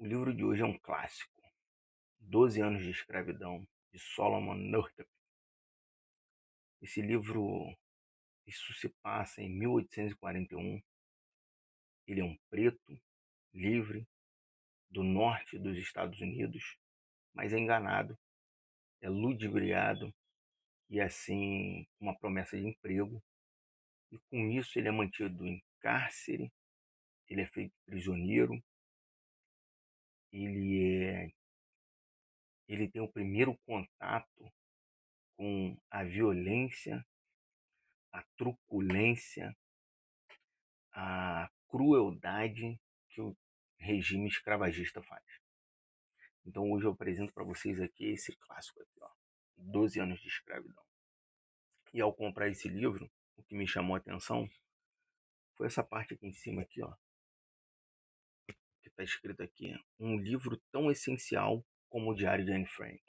O livro de hoje é um clássico, 12 anos de escravidão, de Solomon Northup. Esse livro, isso se passa em 1841. Ele é um preto, livre, do norte dos Estados Unidos, mas é enganado, é ludibriado e assim uma promessa de emprego. E com isso ele é mantido em cárcere, ele é feito prisioneiro, ele, ele tem o primeiro contato com a violência, a truculência, a crueldade que o regime escravagista faz. Então hoje eu apresento para vocês aqui esse clássico aqui, ó, 12 anos de escravidão. E ao comprar esse livro, o que me chamou a atenção foi essa parte aqui em cima aqui, ó, que está escrito aqui, um livro tão essencial como o Diário de Anne Frank.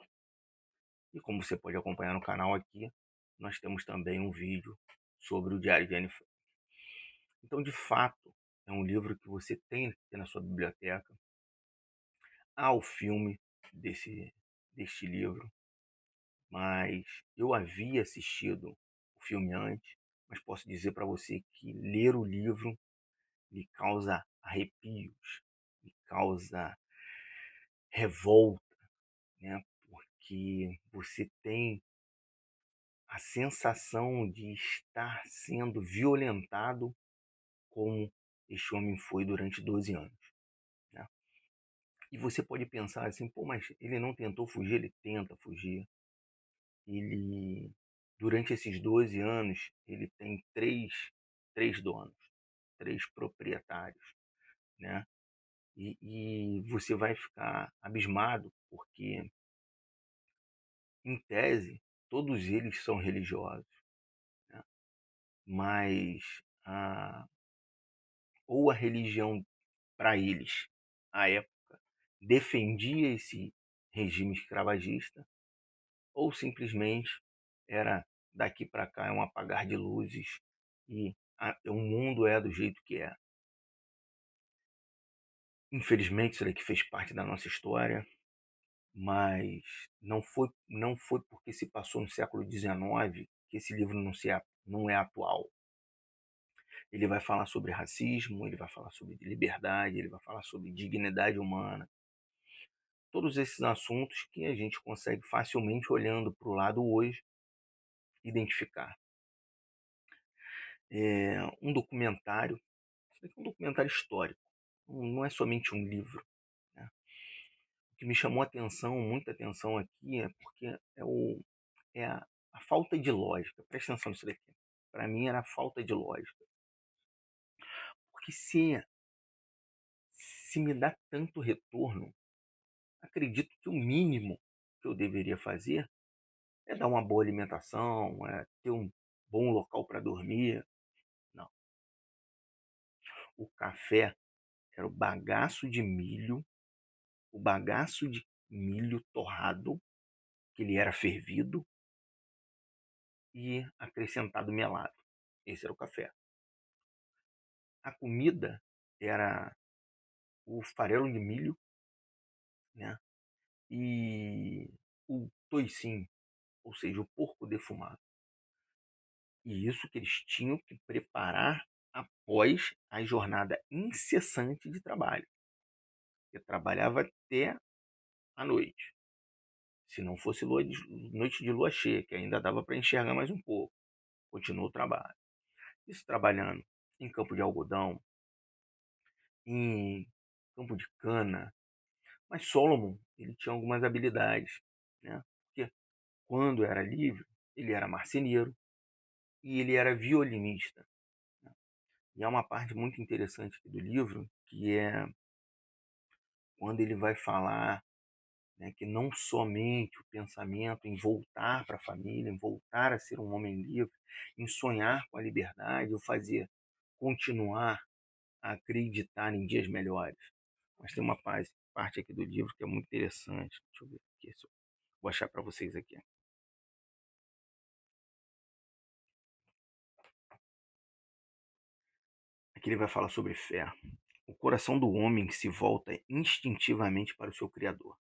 E como você pode acompanhar no canal aqui, nós temos também um vídeo sobre o Diário de Anne Frank. Então, de fato, é um livro que você tem que ter na sua biblioteca. Há o filme deste livro, mas eu havia assistido o filme antes, mas posso dizer para você que ler o livro me causa arrepios, me causa revolta, né? Porque você tem a sensação de estar sendo violentado como este homem foi durante 12 anos, né? E você pode pensar assim, pô, mas ele não tentou fugir, ele tenta fugir. Ele, durante esses 12 anos, ele tem três donos, três proprietários, né? E você vai ficar abismado, porque, em tese, todos eles são religiosos, né? Mas ou a religião para eles, à época, defendia esse regime escravagista, ou simplesmente era daqui para cá é um apagar de luzes e o mundo é do jeito que é. Infelizmente isso daqui fez parte da nossa história, mas não foi porque se passou no século XIX que esse livro não é atual. Ele vai falar sobre racismo, ele vai falar sobre liberdade, ele vai falar sobre dignidade humana. Todos esses assuntos que a gente consegue facilmente, olhando para o lado hoje, identificar. É um documentário, isso aqui é um documentário histórico, não é somente um livro, né? O que me chamou a atenção, muita atenção aqui, é porque é a falta de lógica. Presta atenção nisso daqui. Para mim era a falta de lógica. Porque se me dá tanto retorno, acredito que o mínimo que eu deveria fazer é dar uma boa alimentação, é ter um bom local para dormir. Não. O café era o bagaço de milho torrado, que ele era fervido e acrescentado melado. Esse era o café. A comida era o farelo de milho, né? E o toicinho, ou seja, o porco defumado. E isso que eles tinham que preparar após a jornada incessante de trabalho. Eu trabalhava até a noite. Se não fosse noite de lua cheia, que ainda dava para enxergar mais um pouco, continuou o trabalho. Isso trabalhando em campo de algodão, em campo de cana. Mas Solomon, ele tinha algumas habilidades, né? Porque quando era livre, ele era marceneiro e ele era violinista, né? E há uma parte muito interessante aqui do livro, que é quando ele vai falar, né, que não somente o pensamento em voltar para a família, em voltar a ser um homem livre, em sonhar com a liberdade, ou fazer continuar a acreditar em dias melhores. Mas tem uma parte aqui do livro que é muito interessante. Deixa eu ver aqui, vou achar para vocês aqui. Aqui ele vai falar sobre fé. O coração do homem se volta instintivamente para o seu Criador.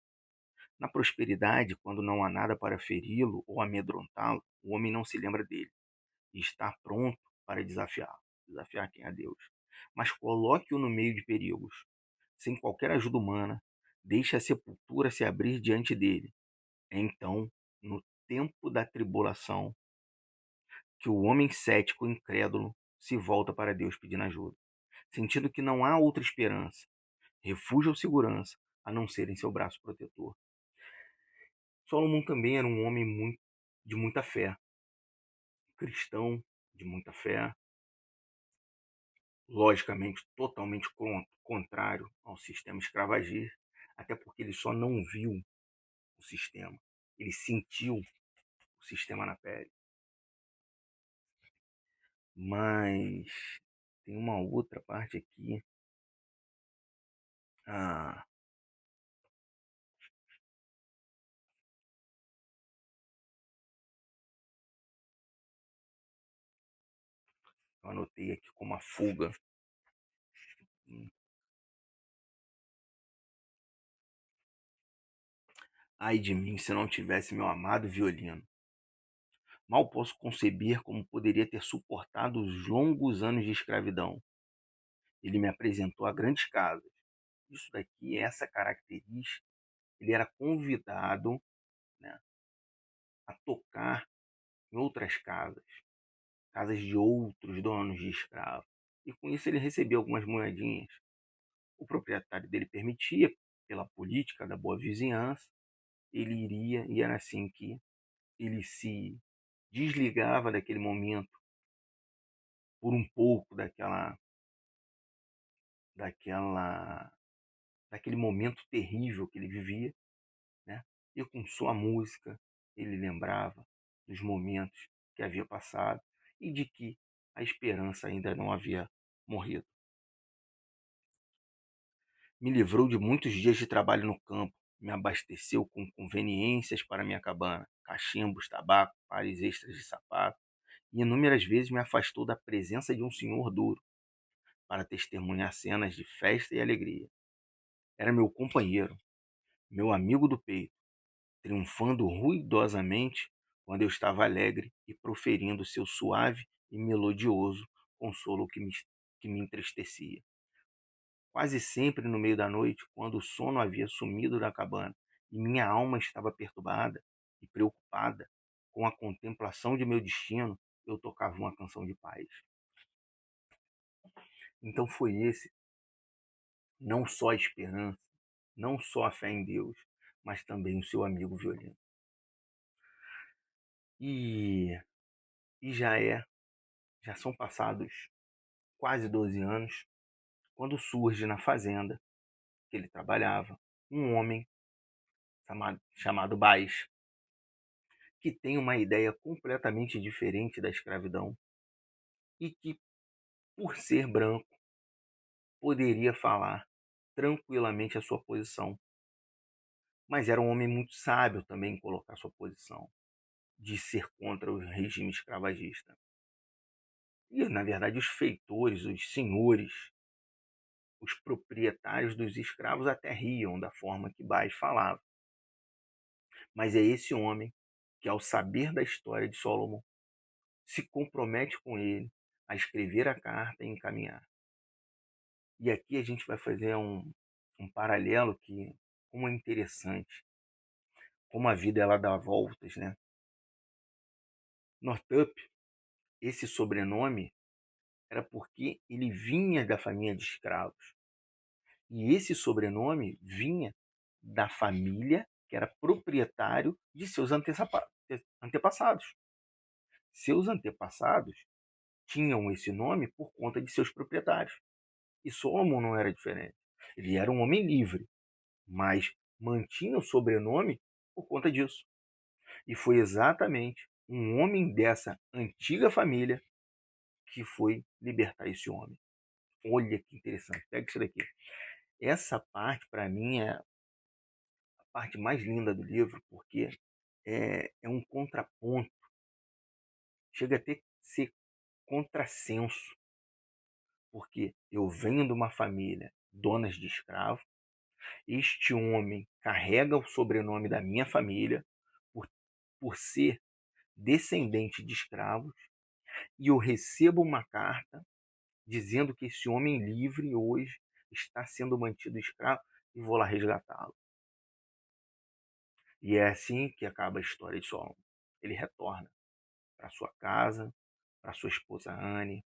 Na prosperidade, quando não há nada para feri-lo ou amedrontá-lo, o homem não se lembra dele e está pronto para desafiá-lo. Desafiar quem? A Deus. Mas coloque-o no meio de perigos. Sem qualquer ajuda humana, deixe a sepultura se abrir diante dele. É então, no tempo da tribulação, que o homem cético e incrédulo se volta para Deus pedindo ajuda, sentindo que não há outra esperança, refúgio ou segurança, a não ser em seu braço protetor. Salomão também era um homem de muita fé, cristão, de muita fé, logicamente totalmente contrário ao sistema escravagista, até porque ele só não viu o sistema, ele sentiu o sistema na pele. Mas tem uma outra parte aqui. Ah, eu anotei aqui como a fuga. Ai de mim se não tivesse meu amado violino. Mal posso conceber como poderia ter suportado os longos anos de escravidão. Ele me apresentou a grandes casas. Isso daqui, essa característica, ele era convidado, né, a tocar em outras casas, casas de outros donos de escravos. E com isso ele recebia algumas moedinhas. O proprietário dele permitia, pela política da boa vizinhança, ele iria, e era assim que ele se desligava daquele momento por um pouco daquela daquele momento terrível que ele vivia, né? E com sua música ele lembrava dos momentos que havia passado e de que a esperança ainda não havia morrido. Me livrou de muitos dias de trabalho no campo, me abasteceu com conveniências para minha cabana, cachimbos, tabaco, pares extras de sapato, e inúmeras vezes me afastou da presença de um senhor duro para testemunhar cenas de festa e alegria. Era meu companheiro, meu amigo do peito, triunfando ruidosamente quando eu estava alegre e proferindo seu suave e melodioso consolo que me entristecia. Quase sempre no meio da noite, quando o sono havia sumido da cabana e minha alma estava perturbada e preocupada com a contemplação de meu destino, eu tocava uma canção de paz. Então foi esse, não só a esperança, não só a fé em Deus, mas também o seu amigo violino. E, e já são passados quase 12 anos, quando surge na fazenda que ele trabalhava um homem chamado Baix, que tem uma ideia completamente diferente da escravidão e que, por ser branco, poderia falar tranquilamente a sua posição. Mas era um homem muito sábio também em colocar sua posição de ser contra o regime escravagista. E, na verdade, os feitores, os senhores, os proprietários dos escravos até riam da forma que Baix falava. Mas é esse homem que, ao saber da história de Solomon, se compromete com ele a escrever a carta e encaminhar. E aqui a gente vai fazer um paralelo que, como é interessante, como a vida ela dá voltas, né? Northup, esse sobrenome era porque ele vinha da família de escravos. E esse sobrenome vinha da família que era proprietário de seus antepassados. Seus antepassados tinham esse nome por conta de seus proprietários. E Solomon não era diferente. Ele era um homem livre, mas mantinha o sobrenome por conta disso. E foi exatamente um homem dessa antiga família que foi libertar esse homem. Olha que interessante. Pega isso daqui. Essa parte, para mim, é a parte mais linda do livro, porque é um contraponto. Chega a ter que ser contrassenso. Porque eu venho de uma família donas de escravo. Este homem carrega o sobrenome da minha família por, por ser descendente de escravos, e eu recebo uma carta dizendo que esse homem livre hoje está sendo mantido escravo e vou lá resgatá-lo. E é assim que acaba a história de Solomon. Ele retorna para sua casa, para sua esposa Anne,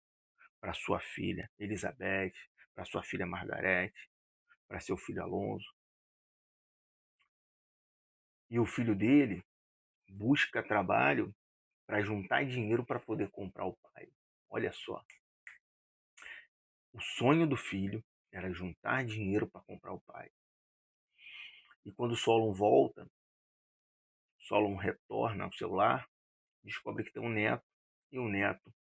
para sua filha Elizabeth, para sua filha Margarete, para seu filho Alonso. E o filho dele busca trabalho para juntar dinheiro para poder comprar o pai. Olha só, o sonho do filho era juntar dinheiro para comprar o pai. E quando Solon volta, Solon retorna ao seu lar, descobre que tem um neto, e o neto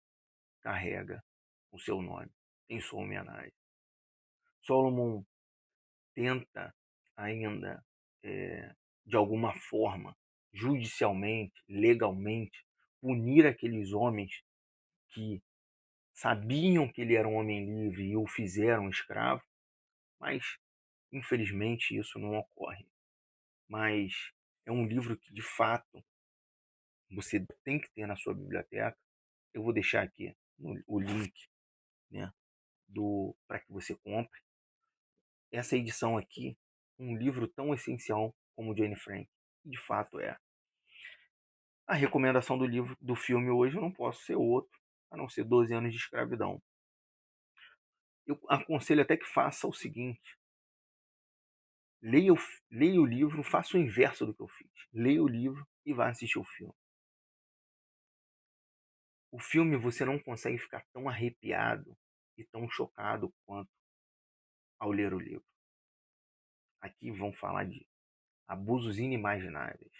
carrega o seu nome em sua homenagem. Solomon tenta ainda, de alguma forma, judicialmente, legalmente, punir aqueles homens que sabiam que ele era um homem livre e o fizeram escravo, mas infelizmente isso não ocorre. Mas é um livro que de fato você tem que ter na sua biblioteca. Eu vou deixar aqui o link, né, para que você compre. Essa edição aqui, um livro tão essencial como Jane Frank, de fato é. A recomendação do livro, do filme hoje, não posso ser outro, a não ser 12 anos de escravidão. Eu aconselho até que faça o seguinte: leia o livro, faça o inverso do que eu fiz. Leia o livro e vá assistir o filme. O filme você não consegue ficar tão arrepiado e tão chocado quanto ao ler o livro. Aqui vão falar de abusos inimagináveis,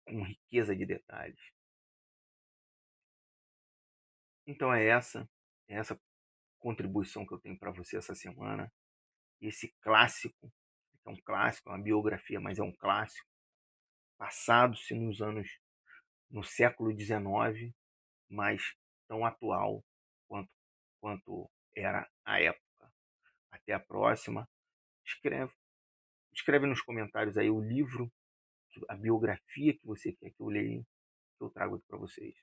com riqueza de detalhes. Então é essa contribuição que eu tenho para você essa semana. Esse clássico, é um clássico, é uma biografia, mas é um clássico, passado-se no século XIX, mas tão atual quanto era a época. Até a próxima. Escreve, escreve nos comentários aí o livro, a biografia que você quer que eu leia, que eu trago aqui para vocês.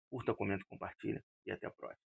Curta, comenta, compartilha e até a próxima.